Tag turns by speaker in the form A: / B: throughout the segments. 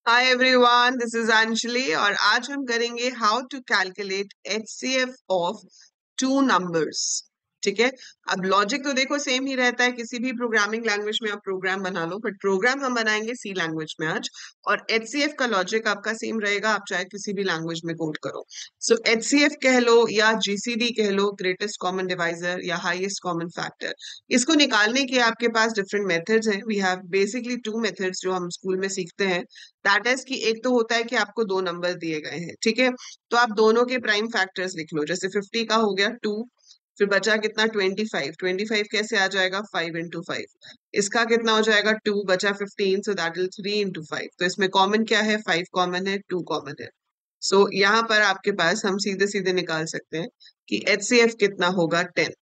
A: Hi everyone, this is Anjali और आज हम करेंगे how to calculate HCF of two numbers. ठीक है। अब लॉजिक तो देखो सेम ही रहता है, किसी भी प्रोग्रामिंग लैंग्वेज में आप प्रोग्राम बना लो, बट प्रोग्राम हम बनाएंगे सी लैंग्वेज में आज। और एचसीएफ का लॉजिक आपका सेम रहेगा, आप चाहे किसी भी लैंग्वेज में कोड करो। सो एचसीएफ कह लो या जीसीडी कह लो, ग्रेटेस्ट कॉमन डिवाइजर या हाईएस्ट कॉमन फैक्टर। इसको निकालने के आपके पास डिफरेंट मेथड्स हैं। We have basically two methods जो हम स्कूल में सीखते हैं। दैट इज कि एक तो होता है कि आपको दो नंबर दिए गए हैं, ठीक है, तो आप दोनों के प्राइम फैक्टर्स लिख लो। जैसे 50 का हो गया 2, फिर बचा कितना 25। 25 कैसे आ जाएगा 5 into 5। इसका कितना हो जाएगा 2, बचा 15, सो दैट इज 3 into 5। तो इसमें कॉमन क्या है, 5 कॉमन है, 2 कॉमन है। सो यहाँ पर आपके पास हम सीधे सीधे निकाल सकते हैं कि एचसीएफ कितना होगा 10।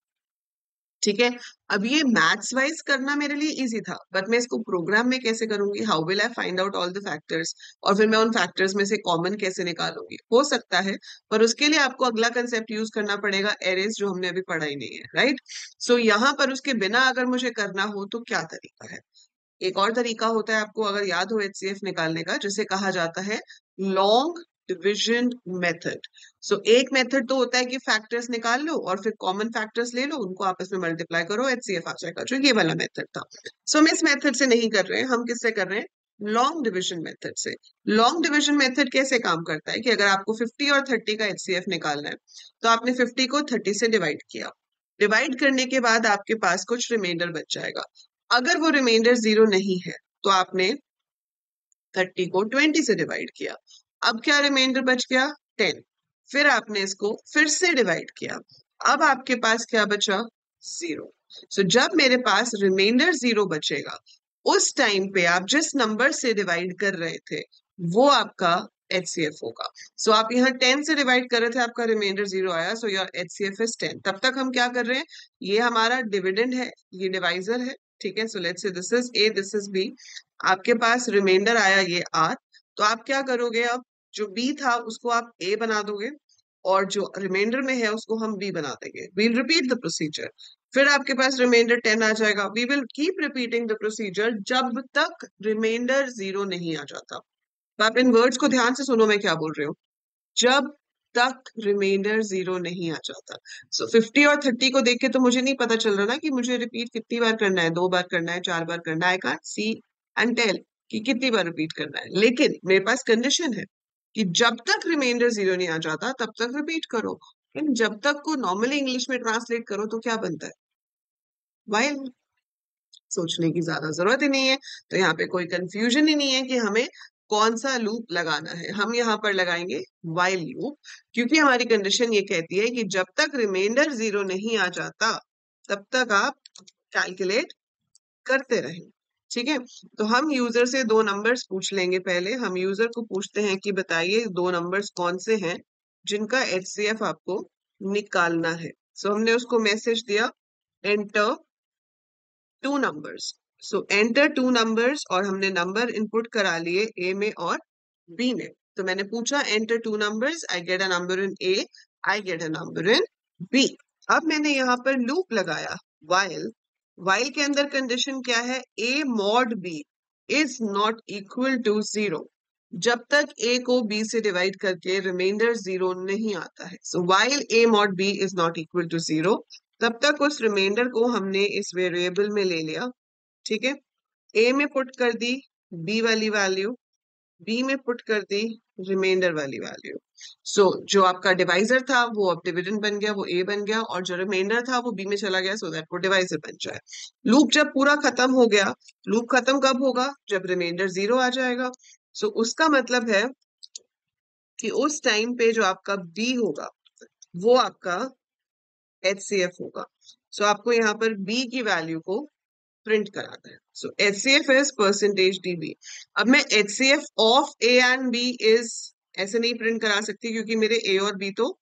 A: ठीक है। अब ये मैथ्स वाइज करना मेरे लिए इजी था, बट मैं इसको प्रोग्राम में कैसे करूंगी, how will I find out all the factors, और फिर मैं उन फैक्टर्स में से कॉमन कैसे निकालूंगी, हो सकता है। पर उसके लिए आपको अगला कंसेप्ट यूज करना पड़ेगा, एरेज, जो हमने अभी पढ़ा ही नहीं है, राइट। सो यहाँ पर उसके बिना अगर मुझे करना हो तो क्या तरीका है। एक और तरीका होता है, आपको अगर याद हो एचसीएफ निकालने का, जिसे कहा जाता है लॉन्ग डिविजन मेथड। सो एक मेथड तो होता है कि फैक्टर्स निकाल लो और फिर कॉमन फैक्टर्स ले लो, उनको आपस में मल्टीप्लाई करो, एचसीएफ आ जाएगा, जो ये वाला मेथड था। सो हम इस मेथड से नहीं कर रहे हैं, हम किससे कर रहे हैं, लॉन्ग डिविजन मेथड से। लॉन्ग डिविजन मेथड कैसे काम करता है कि अगर आपको 50 और 30 का एचसीएफ निकालना है, तो आपने 50 को 30 से डिवाइड किया। डिवाइड करने के बाद आपके पास कुछ रिमाइंडर बच जाएगा। अगर वो रिमाइंडर 0 नहीं है, तो आपने 30 को 20 से डिवाइड किया। अब क्या रिमाइंडर बच गया, 10। फिर आपने इसको फिर से डिवाइड किया। अब आपके पास क्या बचा, 0। सो जब मेरे पास रिमाइंडर 0 बचेगा, उस टाइम पे आप जिस नंबर से डिवाइड कर रहे थे वो आपका एचसीएफ होगा। सो आप यहाँ 10 से डिवाइड कर रहे थे, आपका रिमाइंडर 0 आया, सो योर एचसीएफ इज 10। तब तक हम क्या कर रहे हैं, ये हमारा डिविडेंड है, ये डिवाइजर है, ठीक है। So let's say this is A, this is B. आपके पास रिमाइंडर आया ये आर, तो आप क्या करोगे, अब जो बी था उसको आप ए बना दोगे, और जो रिमाइंडर में है उसको हम बी बना देंगे। We'll repeat the procedure. फिर आपके पास रिमाइंडर 10 आ जाएगा। We will keep repeating the procedure जब तक रिमाइंडर 0 नहीं आ जाता। तो आप इन वर्ड्स को ध्यान से सुनो, मैं क्या बोल रही हूँ। जब तक रिमाइंडर 0 नहीं आ जाता। सो 50 और 30 को देख के तो मुझे नहीं पता चल रहा ना कि मुझे रिपीट कितनी बार करना है, 2 बार करना है, 4 बार करना है। I can't see and tell कि कितनी बार रिपीट करना है, लेकिन मेरे पास कंडीशन है कि जब तक रिमाइंडर 0 नहीं आ जाता तब तक रिपीट करो। लेकिन जब तक को नॉर्मली इंग्लिश में ट्रांसलेट करो तो क्या बनता है, वाइल। सोचने की ज्यादा जरूरत ही नहीं है, तो यहाँ पे कोई कंफ्यूजन ही नहीं है कि हमें कौन सा लूप लगाना है। हम यहाँ पर लगाएंगे वाइल लूप, क्योंकि हमारी कंडीशन ये कहती है कि जब तक रिमाइंडर 0 नहीं आ जाता तब तक आप कैलकुलेट करते रहें। ठीक है। तो हम यूजर से दो नंबर्स पूछ लेंगे। पहले हम यूजर को पूछते हैं कि बताइए दो नंबर्स कौन से हैं जिनका एचसीएफ आपको निकालना है। सो हमने उसको मैसेज दिया, एंटर टू नंबर्स। सो एंटर टू नंबर्स, और हमने नंबर इनपुट करा लिए ए में और बी में। तो मैंने पूछा enter two numbers, I get a number in A, I get a number in B. अब मैंने यहाँ पर लूप लगाया, वाइल। वाइल के अंदर कंडीशन क्या है, A mod B is not equal to 0। जब तक ए को बी से डिवाइड करके रिमाइंडर 0 नहीं आता है, so while A mod B is not equal to 0, तब तक उस रिमाइंडर को हमने इस वेरिएबल में ले लिया। ठीक है। ए में पुट कर दी बी वाली वैल्यू, बी में पुट कर दी रिमाइंडर वाली वैल्यू। सो जो आपका डिवाइजर था वो अब डिविडेंड बन गया, वो ए बन गया, और जो रिमाइंडर था वो बी में चला गया, सो दैट वो डिवाइजर बन जाए। लूप जब पूरा खत्म हो गया, लूप खत्म कब होगा, जब रिमाइंडर 0 आ जाएगा। सो उसका मतलब है कि उस टाइम पे जो आपका बी होगा वो आपका एचसीएफ होगा। सो आपको यहाँ पर बी की वैल्यू को प्रिंट कराना है। So HCF is percentage D. B मैं HCF of A and B is ऐसे नहीं प्रिंट करा सकती, क्योंकि मेरे ए और बी तो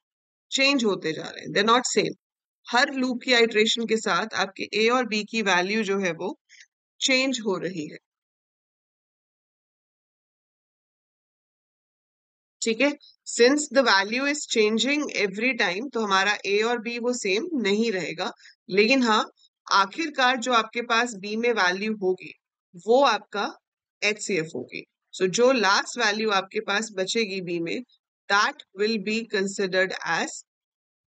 A: चेंज होते जा रहे हैं, they not same. Her loop की आइट्रेशन के साथ आपके ए और बी की वैल्यू जो है वो चेंज हो रही है। ठीक है। Since the value is changing every time, तो हमारा ए और बी वो सेम नहीं रहेगा। लेकिन हाँ, आखिरकार जो आपके पास बी में वैल्यू होगी वो आपका एचसीएफ होगी। सो जो लास्ट वैल्यू आपके पास बचेगी बी में, that will be considered as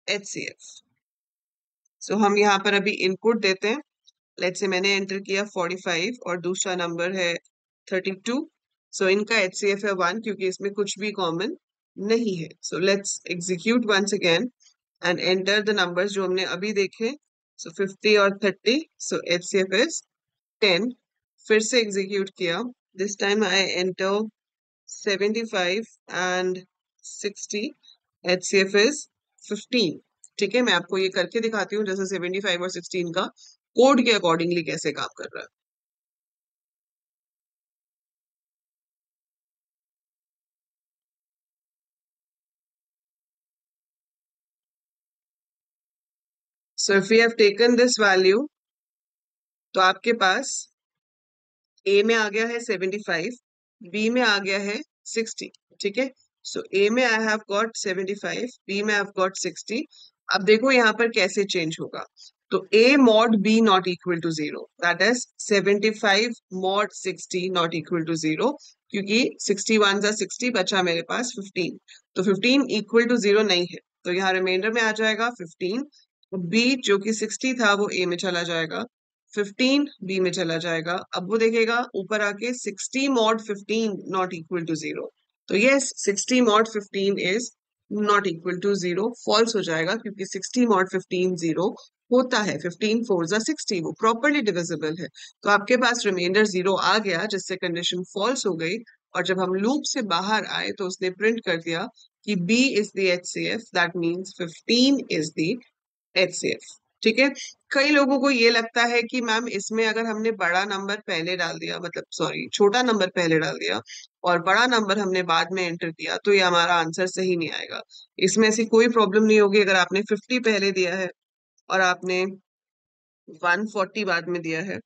A: HCF. So हम यहाँ पर अभी इनपुट देते हैं. लेट्स से मैंने एंटर किया 45 और दूसरा नंबर है 32. सो इनका HCF है 1 क्योंकि इसमें कुछ भी कॉमन नहीं है. So let's execute once again and enter the numbers जो हमने अभी देखे. सो 50 और 30. So HCF is 10. फिर से एग्जीक्यूट किया. This time I enter 75 and 60. HCF is 15. ठीक है, मैं आपको ये करके दिखाती हूँ जैसे 75 और 16 का कोड के अकॉर्डिंगली कैसे काम कर रहा है. So if we have taken this value, तो आपके पास A में आ गया है 75, B में आ गया है 60. ठीक है, सो A में आई हैव गॉट 75, B में आई हैव गॉट 60. अब देखो यहाँ पर कैसे चेंज होगा. तो A mod B not equal to 0, that is 75 mod 60 not equal to 0, क्योंकि 61 जा 60 बचा मेरे पास 15. तो 15 इक्वल टू 0 नहीं है, तो यहाँ रिमाइंडर में आ जाएगा 15. B जो कि 60 था वो A में चला जाएगा, 15 B में चला जाएगा. अब वो देखेगा ऊपर आके 60 mod 15 नॉट इक्वल टू 0. तो yes, 60 mod 15 is not equal to 0. False हो जाएगा क्योंकि 60 mod 15 0 होता है. 15 4 जा 60, वो प्रॉपर्ली डिविजिबल है. तो आपके पास रिमाइंडर 0 आ गया जिससे कंडीशन फॉल्स हो गई. और जब हम लूप से बाहर आए तो उसने प्रिंट कर दिया कि B is the HCF, that means 15 is the HCF. ठीक है, कई लोगों को ये लगता है कि मैम इसमें अगर हमने बड़ा नंबर पहले डाल दिया, मतलब सॉरी छोटा नंबर पहले डाल दिया और बड़ा नंबर हमने बाद में एंटर किया तो ये हमारा आंसर सही नहीं आएगा. इसमें ऐसी कोई प्रॉब्लम नहीं होगी. अगर आपने 50 पहले दिया है और आपने 140 बाद में दिया है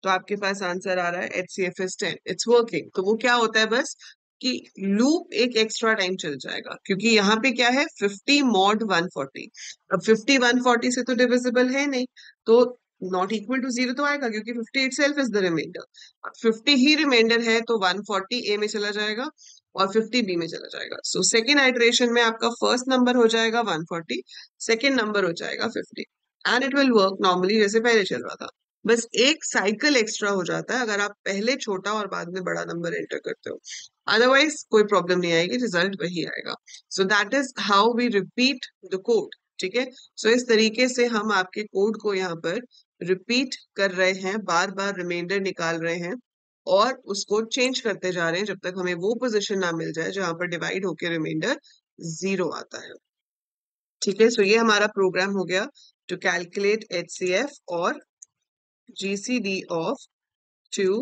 A: तो आपके पास आंसर आ रहा है HCF is 10. It's working. तो वो क्या होता है बस कि लूप एक एक्स्ट्रा टाइम चल जाएगा क्योंकि यहाँ पे क्या है 50 mod 140. अब 50 140 से तो डिविजिबल है नहीं, तो नॉट इक्वल टू 0 तो आएगा क्योंकि 50 इटसेल्फ इज द रिमाइंडर. अब 50 ही रिमाइंडर है तो 140 A में चला जाएगा और 50 B में चला जाएगा. सो सेकेंड आइटरेशन में आपका फर्स्ट नंबर हो जाएगा 140, सेकेंड नंबर हो जाएगा 50 and it will work normally जैसे पहले चल रहा था. बस एक साइकिल एक्स्ट्रा हो जाता है अगर आप पहले छोटा और बाद में बड़ा नंबर एंटर करते हो. अदरवाइज कोई प्रॉब्लम नहीं आएगी, रिजल्ट वही आएगा. So that is how we repeat the code. ठीक है, सो इस तरीके से हम आपके कोड को यहाँ पर रिपीट कर रहे हैं, बार बार रिमाइंडर निकाल रहे हैं और उसको चेंज करते जा रहे हैं जब तक हमें वो पोजीशन ना मिल जाए जहां पर डिवाइड होकर रिमाइंडर 0 आता है. ठीक है, सो ये हमारा प्रोग्राम हो गया टू कैलकुलेट HCF और GCD of two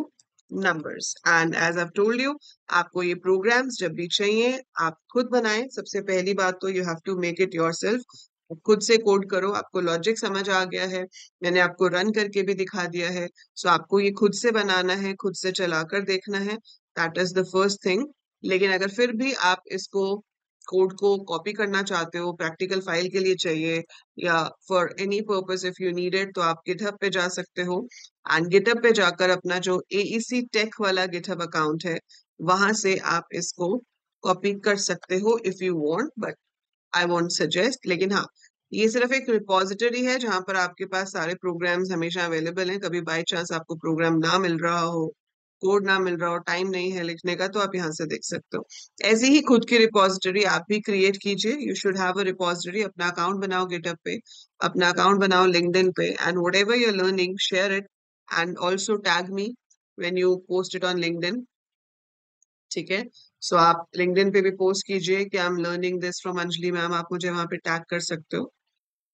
A: numbers. And as I've told you, आपको ये programs जब भी चाहिए आप खुद बनाएं. सबसे पहली बात तो you have to make it yourself. खुद से कोड करो. आपको लॉजिक समझ आ गया है, मैंने आपको रन करके भी दिखा दिया है. सो आपको ये खुद से बनाना है, खुद से चलाकर देखना है. That is the first thing. लेकिन अगर फिर भी आप इसको कोड को कॉपी करना चाहते हो, प्रैक्टिकल फाइल के लिए चाहिए या for any purpose if you need it, तो आप गिटहब पे जा सकते हो एंड गिटहब पे जाकर अपना जो AEC टेक वाला गिटहब अकाउंट है वहां से आप इसको कॉपी कर सकते हो if you want, but I won't suggest. लेकिन हाँ, ये सिर्फ एक रिपोजिटरी है जहां पर आपके पास सारे प्रोग्राम्स हमेशा अवेलेबल हैं. कभी बाय चांस आपको प्रोग्राम ना मिल रहा हो, कोड ना मिल रहा हो, टाइम नहीं है लिखने का, तो आप यहाँ से देख सकते हो. ऐसी ही खुद की रिपोजिटरी आप भी क्रिएट कीजिए. You should have a repository. अपना अकाउंट बनाओ गिटहब पे, अपना अकाउंट बनाओ लिंक्डइन पे and whatever you are learning share it and also tag me when you post it on LinkedIn. ठीक है, सो आप लिंक्डइन पे भी पोस्ट कीजिए कि I am learning this from Anjali ma'am. आप मुझे वहां पे टैग कर सकते हो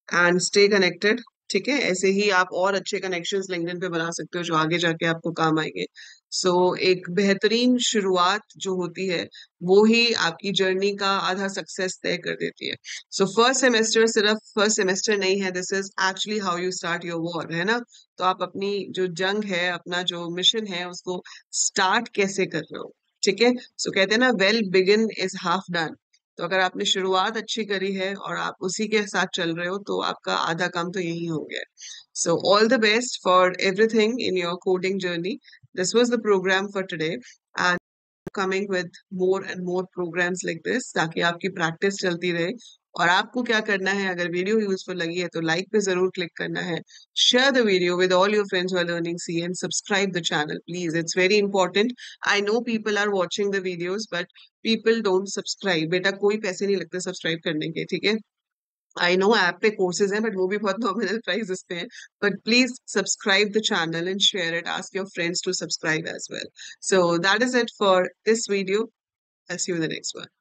A: एंड स्टे कनेक्टेड. ठीक है, ऐसे ही आप और अच्छे कनेक्शंस लिंक्डइन पे बना सकते हो जो आगे जाके आपको काम आएंगे. सो एक बेहतरीन शुरुआत जो होती है वो ही आपकी जर्नी का आधा सक्सेस तय कर देती है. सो फर्स्ट सेमेस्टर सिर्फ फर्स्ट सेमेस्टर नहीं है, this is actually how you start your war, है ना. तो आप अपनी जो जंग है, अपना जो मिशन है, उसको स्टार्ट कैसे कर रहे हो. ठीक है, सो कहते हैं ना well begin is half done. तो अगर आपने शुरुआत अच्छी करी है और आप उसी के साथ चल रहे हो तो आपका आधा काम तो यही हो गया. So all the best for everything in your coding journey. This was the program for today and coming with more and more programs like this ताकि आपकी प्रैक्टिस चलती रहे. और आपको क्या करना है, अगर वीडियो यूजफुल लगी है तो लाइक पे जरूर क्लिक करना है. Share the video with all your friends who are learning C and subscribe the channel, please. It's very important. I know people are watching the videos, but people don't subscribe. बेटा कोई पैसे नहीं लगते subscribe करने के, ठीक है? I know app पे कोर्सेज हैं बट वो भी बहुत नॉमिनल प्राइसेस पे हैं. But please subscribe the channel and share it. Ask your friends to subscribe as well. So that is it for this video. I'll see you in the next one.